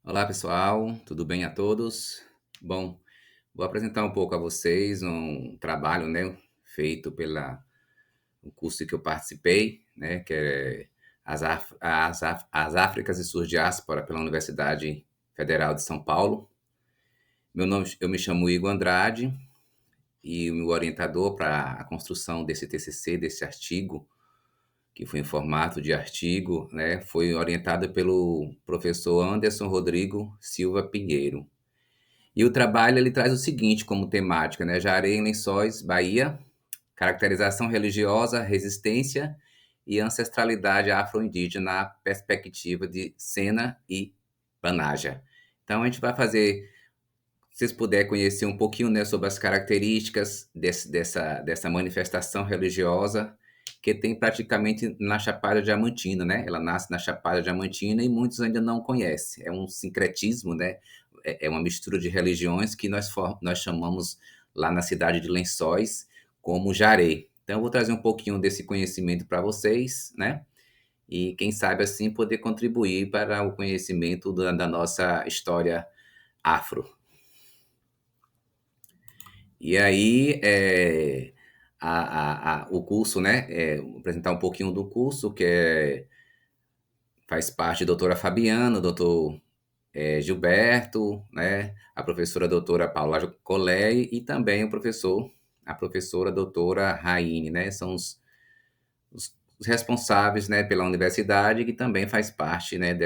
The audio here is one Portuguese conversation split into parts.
Olá pessoal, tudo bem a todos? Bom, vou apresentar um pouco a vocês um trabalho, né, feito pela um curso que eu participei, né, que é as Áfricas e suas diáspora pela Universidade Federal de São Paulo. Eu me chamo Igor Andrade e o meu orientador para a construção desse TCC, desse artigo, que foi em formato de artigo, né, foi orientado pelo professor Anderson Rodrigo Silva Pinheiro. E o trabalho ele traz o seguinte como temática, né? Jaré em Lençóis, Bahia, caracterização religiosa, resistência e ancestralidade afro-indígena na perspectiva de Sena e Panaja. Então a gente vai fazer, se vocês puderem conhecer um pouquinho, né, sobre as características dessa manifestação religiosa que tem praticamente na Chapada Diamantina, né? Ela nasce na Chapada Diamantina e muitos ainda não conhecem. É um sincretismo, né? É uma mistura de religiões que nós chamamos lá na cidade de Lençóis como Jaré. Então eu vou trazer um pouquinho desse conhecimento para vocês, né? E quem sabe assim poder contribuir para o conhecimento da nossa história afro. E aí, o curso, né, vou apresentar um pouquinho do curso, faz parte a doutora Fabiana, o doutor Gilberto, né, a professora doutora Paula Colei e também a professora doutora Raine, né, são os responsáveis, né, pela universidade, que também faz parte, né,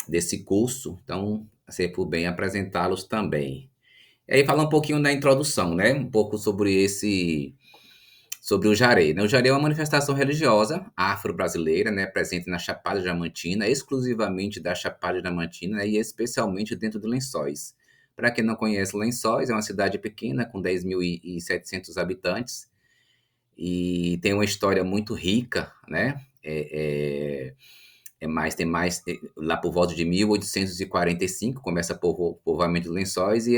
desse curso, então, se por bem apresentá-los também. E aí falar um pouquinho da introdução, né? Um pouco sobre o Jaré, né? O Jaré é uma manifestação religiosa afro-brasileira, né? Presente na Chapada Diamantina, exclusivamente da Chapada Diamantina, né? E especialmente dentro de Lençóis. Para quem não conhece, Lençóis é uma cidade pequena com 10.700 habitantes e tem uma história muito rica, né? Lá por volta de 1845 começa o povoamento de Lençóis e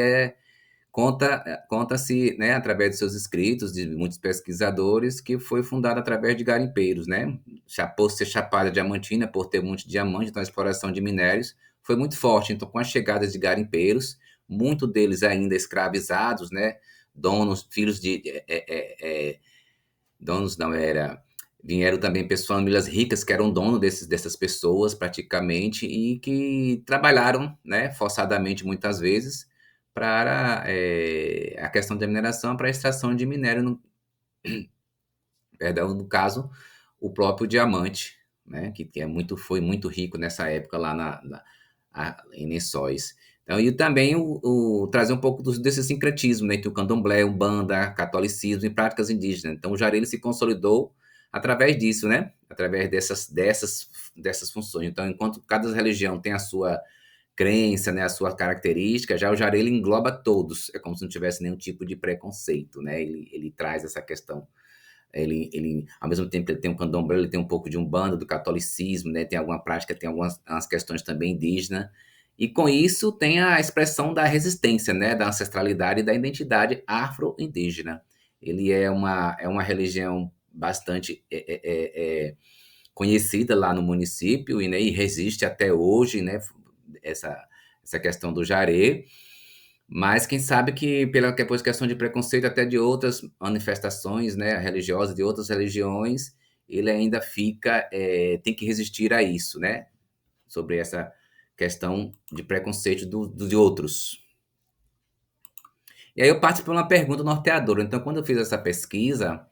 conta-se, né, através de seus escritos, de muitos pesquisadores, que foi fundada através de garimpeiros, né? Por ser Chapada Diamantina, por ter muito diamante, então a exploração de minérios foi muito forte. Então, com a chegada de garimpeiros, muitos deles ainda escravizados, né? Donos, filhos de... donos não era... Vieram também pessoas, famílias ricas que eram donos dessas pessoas, praticamente, e que trabalharam, né, forçadamente muitas vezes, para a questão da mineração, para a extração de minério, perdão, no caso, o próprio diamante, né, que foi muito rico nessa época lá em Lençóis. Então, e também trazer um pouco desse sincretismo, né, entre o candomblé, umbanda, catolicismo e práticas indígenas. Então, o Jaré ele se consolidou através disso, né, através dessas funções. Então, enquanto cada religião tem a sua crença, né, a sua característica, já o Jaré ele engloba todos, é como se não tivesse nenhum tipo de preconceito, né, ele traz essa questão ao mesmo tempo que ele tem um candomblé, ele tem um pouco de umbanda, do catolicismo, né? Tem alguma prática, tem algumas questões também indígenas. E com isso tem a expressão da resistência, né? Da ancestralidade e da identidade afro-indígena. Ele é uma religião bastante conhecida lá no município e, né, e resiste até hoje, né? Essa, essa questão do jaré. Mas quem sabe que pela depois questão de preconceito até de outras manifestações, né, religiosas de outras religiões, ele ainda tem que resistir a isso, né, sobre essa questão de preconceito de outros. E aí eu parto para uma pergunta norteadora. Então, quando eu fiz essa pesquisa,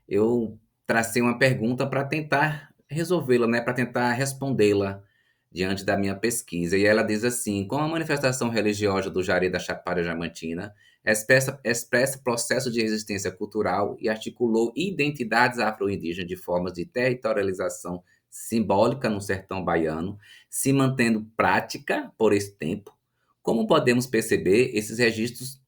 eu tracei uma pergunta para tentar resolvê-la, né, para tentar respondê-la diante da minha pesquisa. E ela diz assim: como a manifestação religiosa do Jaré da Chapada Diamantina expressa processo de resistência cultural e articulou identidades afro-indígenas de formas de territorialização simbólica no sertão baiano, se mantendo prática por esse tempo, como podemos perceber esses registros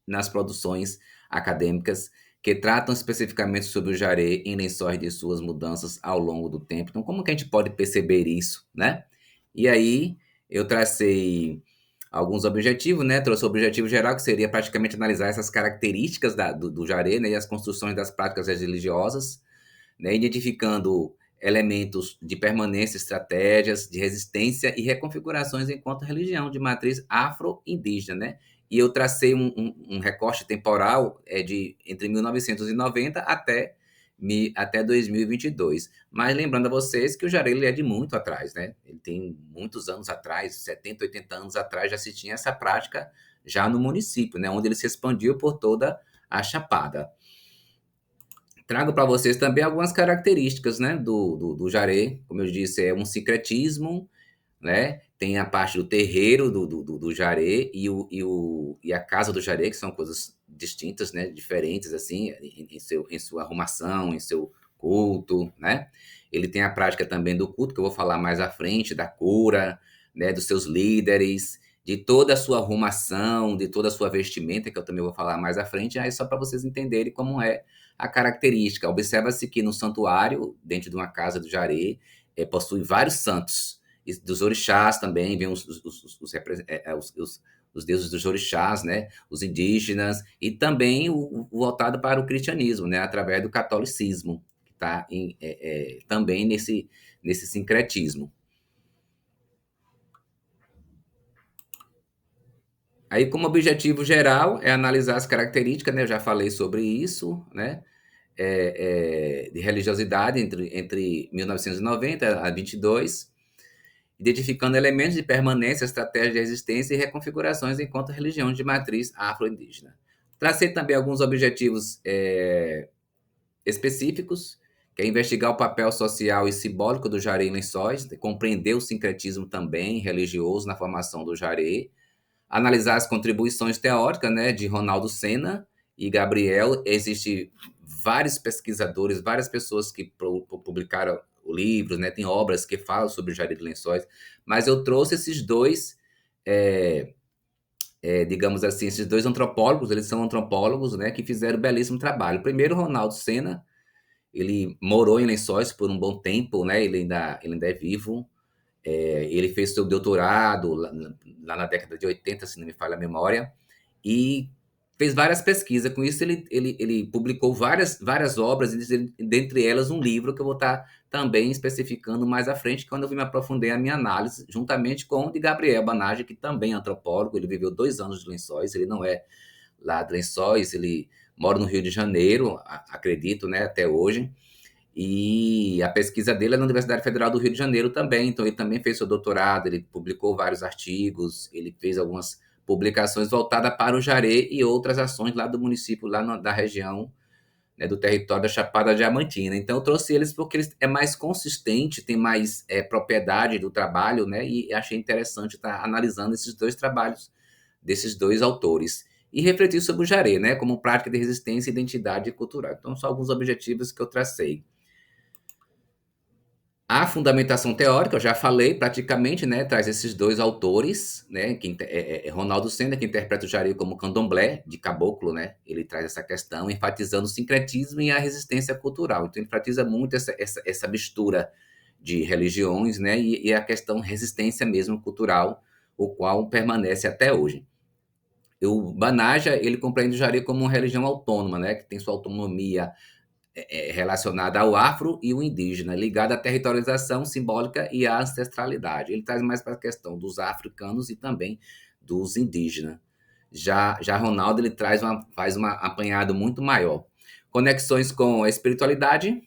nas produções acadêmicas que tratam especificamente sobre o Jaré em Lençóis de suas mudanças ao longo do tempo. Então, como que a gente pode perceber isso, né? E aí, eu tracei alguns objetivos, né? Trouxe o objetivo geral, que seria praticamente analisar essas características do Jaré, né? E as construções das práticas religiosas, né? Identificando elementos de permanência, estratégias de resistência e reconfigurações enquanto religião de matriz afro-indígena, né? E eu tracei um recorte temporal de entre 1990 até 2022. Mas lembrando a vocês que o Jari ele é de muito atrás, né? Ele tem muitos anos atrás, 70, 80 anos atrás, já se tinha essa prática já no município, né? Onde ele se expandiu por toda a Chapada. Trago para vocês também algumas características, né, do jaré. Como eu disse, é um sincretismo, né? Tem a parte do terreiro do jaré e a casa do jaré, que são coisas distintas, né? Diferentes, assim, em sua arrumação, em seu culto, né? Ele tem a prática também do culto, que eu vou falar mais à frente, da cura, né? Dos seus líderes, de toda a sua arrumação, de toda a sua vestimenta, que eu também vou falar mais à frente, aí só para vocês entenderem como é a característica. Observa-se que no santuário, dentro de uma casa do jaré, possui vários santos, e dos orixás também, vem os deuses dos orixás, né? Os indígenas, e também o voltado para o cristianismo, né? Através do catolicismo, que está também nesse sincretismo. Aí, como objetivo geral, é analisar as características, né? Eu já falei sobre isso, né? De religiosidade entre 1990 a 22, identificando elementos de permanência, estratégia de resistência e reconfigurações enquanto religião de matriz afro-indígena. Tracei também alguns objetivos específicos, que é investigar o papel social e simbólico do jaré em Lençóis, compreender o sincretismo também religioso na formação do jaré, analisar as contribuições teóricas, né, de Ronaldo Sena e Gabriel. Existem vários pesquisadores, várias pessoas que publicaram livros, né, tem obras que falam sobre o jaré de Lençóis, mas eu trouxe esses dois, digamos assim, esses dois antropólogos, eles são antropólogos, né, que fizeram um belíssimo trabalho. Primeiro, Ronaldo Sena, ele morou em Lençóis por um bom tempo, né, ele ainda é vivo. Ele fez seu doutorado lá na década de 80, se não me falha a memória, e fez várias pesquisas. Com isso, ele publicou várias obras, e dentre elas um livro que eu vou estar também especificando mais à frente, quando eu me aprofundei a minha análise, juntamente com o de Gabriel Banage, que também é antropólogo. Ele viveu 2 anos de Lençóis, ele não é lá de Lençóis, ele mora no Rio de Janeiro, acredito, né, até hoje. E a pesquisa dele é na Universidade Federal do Rio de Janeiro também, então ele também fez seu doutorado, ele publicou vários artigos, ele fez algumas publicações voltadas para o jaré e outras ações lá do município, da região, né, do território da Chapada Diamantina. Então eu trouxe eles porque eles é mais consistente, tem mais propriedade do trabalho, né, e achei interessante estar analisando esses dois trabalhos desses dois autores. E refletir sobre o jaré, né, como prática de resistência e identidade cultural. Então são alguns objetivos que eu tracei. A fundamentação teórica, eu já falei praticamente, né, traz esses dois autores, né, Ronaldo Sena, que interpreta o jaré como candomblé, de caboclo, né, ele traz essa questão, enfatizando o sincretismo e a resistência cultural. Então, ele enfatiza muito essa mistura de religiões, né, e a questão resistência mesmo cultural, o qual permanece até hoje. O Banaja, ele compreende o jaré como uma religião autônoma, né, que tem sua autonomia relacionada ao afro e o indígena, ligada à territorialização simbólica e à ancestralidade. Ele traz mais para a questão dos africanos e também dos indígenas. Já Ronaldo ele faz um apanhado muito maior. Conexões com a espiritualidade,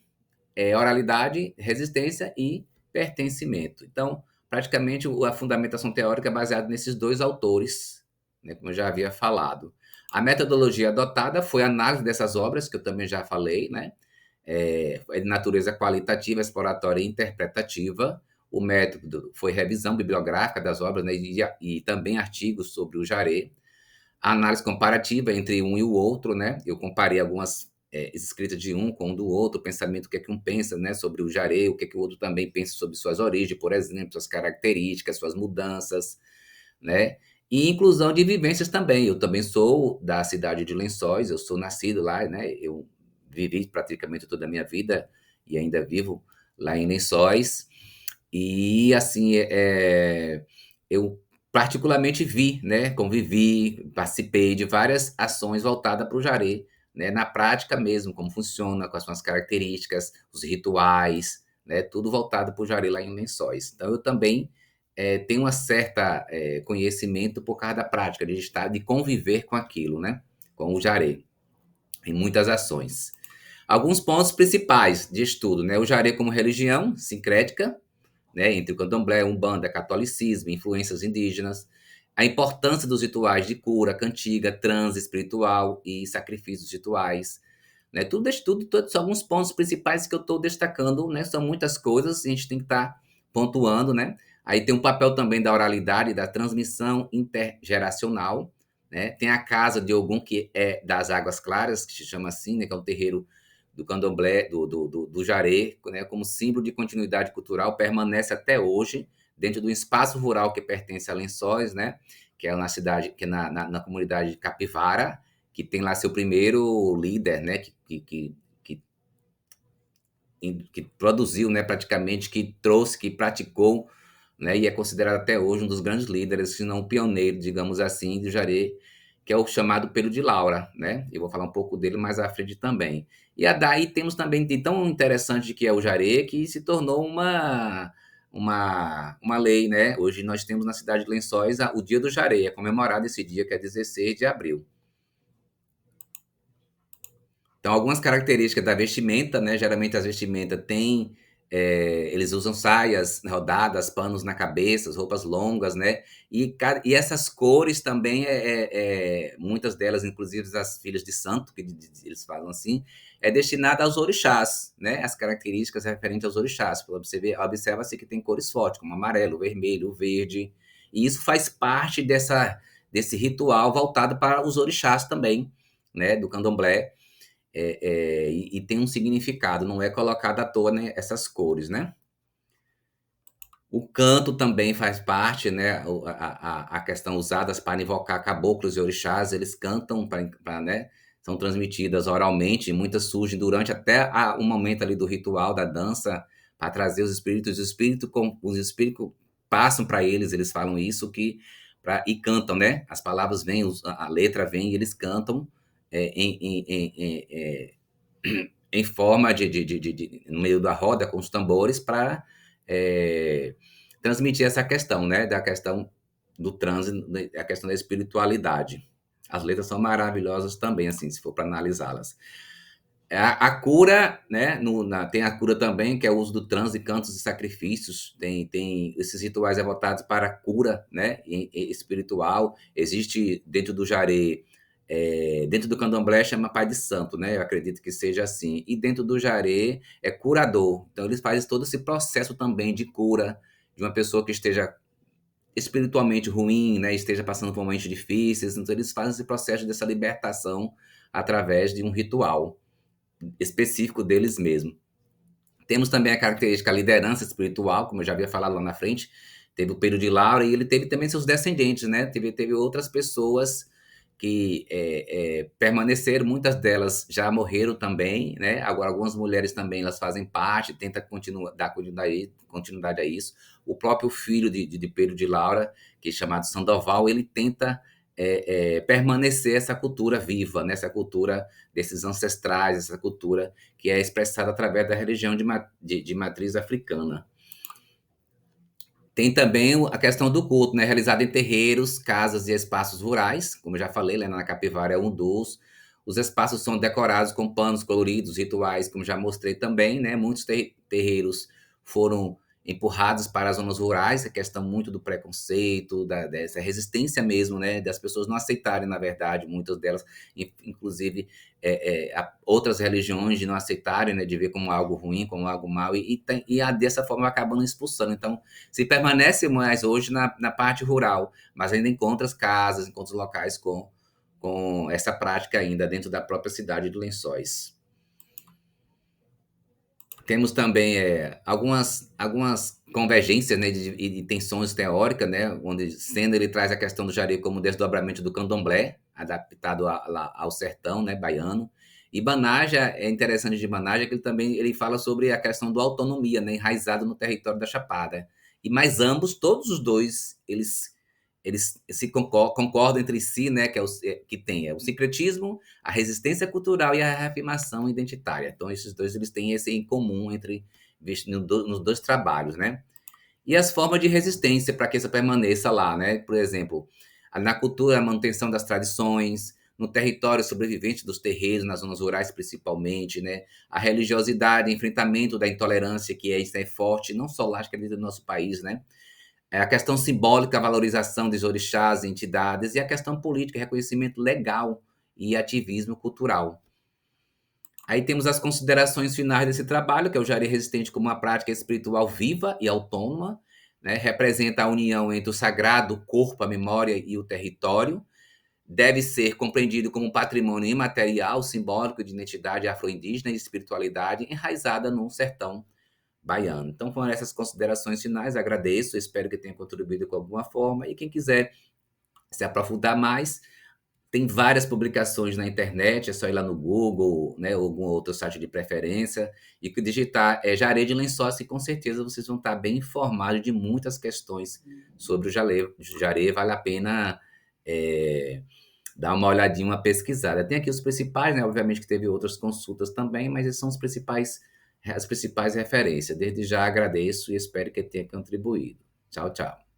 oralidade, resistência e pertencimento. Então, praticamente a fundamentação teórica é baseada nesses dois autores, né, como eu já havia falado. A metodologia adotada foi a análise dessas obras, que eu também já falei, né? É de natureza qualitativa, exploratória e interpretativa. O método foi revisão bibliográfica das obras, né, e também artigos sobre o jaré. A análise comparativa entre um e o outro, né? Eu comparei algumas escritas de um com o do outro, o pensamento, o que é que um pensa, né, sobre o jaré, o que é que o outro também pensa sobre suas origens, por exemplo, suas características, suas mudanças, né? E inclusão de vivências também. Eu também sou da cidade de Lençóis, eu sou nascido lá, né? Eu vivi praticamente toda a minha vida e ainda vivo lá em Lençóis. E assim, eu particularmente vi, né? Convivi, participei de várias ações voltadas para o jaré, né? Na prática mesmo, como funciona, quais são as características, os rituais, né? Tudo voltado para o Jari lá em Lençóis. Então eu também tenho uma certa conhecimento por causa da prática de estar, de conviver com aquilo, né? Com o Jari, em muitas ações. Alguns pontos principais de estudo, né? O Jari como religião sincrética, né? Entre o candomblé, umbanda, catolicismo, influências indígenas, a importância dos rituais de cura, cantiga, transe espiritual e sacrifícios rituais, né? Tudo isso, todos são alguns pontos principais que eu estou destacando, né? São muitas coisas, a gente tem que estar pontuando, né? Aí tem um papel também da oralidade, da transmissão intergeracional, né? Tem a casa de Ogum, que é das Águas Claras, que se chama assim, né? Que é um terreiro do candomblé, do jaré, né? Como símbolo de continuidade cultural, permanece até hoje dentro do espaço rural que pertence a Lençóis, né? Que é na cidade, que é na comunidade de Capivara, que tem lá seu primeiro líder, né, que produziu, né, praticamente, que trouxe, que praticou, né, e é considerado até hoje um dos grandes líderes, se não o pioneiro, digamos assim, do Jaré, que é o chamado Pelo de Laura, né? Eu vou falar um pouco dele mais à frente também. E daí temos também de tão interessante que é o Jaré, que se tornou uma lei, né? Hoje nós temos na cidade de Lençóis o Dia do Jaré, é comemorado esse dia, que é 16 de abril. Então, algumas características da vestimenta, né? Geralmente as vestimentas têm, eles usam saias rodadas, panos na cabeça, roupas longas, né? E essas cores também, muitas delas, inclusive as filhas de santo, que eles falam assim, é destinada aos orixás, né? As características referentes aos orixás. Observa-se que tem cores fortes, como amarelo, vermelho, verde. E isso faz parte desse ritual voltado para os orixás também, né? Do candomblé e tem um significado, não é colocado à toa, né, essas cores, né? O canto também faz parte, né? A questão usadas para invocar caboclos e orixás, eles cantam para, né? São transmitidas oralmente, muitas surgem durante até o momento ali do ritual da dança para trazer os espíritos. Os espíritos passam para eles falam isso e cantam, né? As palavras vêm, a letra vem e eles cantam em forma no meio da roda com os tambores para transmitir essa questão, né? Da questão do trânsito, a questão da espiritualidade. As letras são maravilhosas também, assim, se for para analisá-las. A cura, né? Tem a cura também, que é o uso do transe, cantos e sacrifícios. Tem esses rituais votados para a cura, né? Espiritual. Existe dentro do jaré, dentro do candomblé chama pai de santo, né? Eu acredito que seja assim. E dentro do jaré é curador. Então eles fazem todo esse processo também de cura de uma pessoa que esteja espiritualmente ruim, né? Esteja passando por momentos difíceis. Então eles fazem esse processo dessa libertação através de um ritual específico deles mesmo. Temos também a característica a liderança espiritual, como eu já havia falado lá na frente, teve o Pedro de Laura e ele teve também seus descendentes, né? Teve outras pessoas que permaneceram, muitas delas já morreram também, né? Agora, algumas mulheres também, elas fazem parte, tentam dar continuidade a isso. O próprio filho de Pedro de Laura, que é chamado Sandoval, ele tenta permanecer essa cultura viva, né? Essa cultura desses ancestrais, essa cultura que é expressada através da religião de matriz africana. Tem também a questão do culto, né? Realizado em terreiros, casas e espaços rurais, como eu já falei, lá na Capivara é um dos. Os espaços são decorados com panos coloridos, rituais, como já mostrei também, né? Muitos terreiros foram empurrados para as zonas rurais, a questão muito do preconceito, dessa resistência mesmo, né? Das pessoas não aceitarem, na verdade, muitas delas, inclusive outras religiões de não aceitarem, né? De ver como algo ruim, como algo mal, dessa forma acabam expulsando. Então, se permanece mais hoje na parte rural, mas ainda encontra as casas, encontra os locais com essa prática ainda dentro da própria cidade de Lençóis. Temos também algumas convergências, né, de tensões teóricas, né, onde sendo ele traz a questão do jaré como desdobramento do candomblé, adaptado ao sertão, né, baiano. E Banaja, é interessante de Banaja que ele fala sobre a questão da autonomia, né, enraizado no território da Chapada. Mas ambos, todos os dois, eles se concordam entre si, né, que tem o sincretismo, a resistência cultural e a reafirmação identitária. Então, esses dois eles têm esse em comum visto nos dois trabalhos, né? E as formas de resistência para que isso permaneça lá, né? Por exemplo, na cultura, a manutenção das tradições, no território sobrevivente dos terreiros, nas zonas rurais principalmente, né? A religiosidade, enfrentamento da intolerância, que isso é forte, não só lá, acho que é do nosso país, né? É a questão simbólica, a valorização dos orixás, entidades, e a questão política, reconhecimento legal e ativismo cultural. Aí temos as considerações finais desse trabalho, que é o Jari Resistente como uma prática espiritual viva e autônoma, né? Representa a união entre o sagrado, o corpo, a memória e o território. Deve ser compreendido como um patrimônio imaterial, simbólico de identidade afro-indígena e espiritualidade enraizada no sertão baiano. Então foram essas considerações finais, agradeço, espero que tenha contribuído com alguma forma, e quem quiser se aprofundar mais, tem várias publicações na internet, é só ir lá no Google, né, ou algum outro site de preferência, e que digitar Jaré de Lençóis, que com certeza vocês vão estar bem informados de muitas questões sobre o Jaré, vale a pena dar uma olhadinha, uma pesquisada. Tem aqui os principais, né, obviamente que teve outras consultas também, mas esses são as principais referências. Desde já agradeço e espero que tenha contribuído. Tchau, tchau.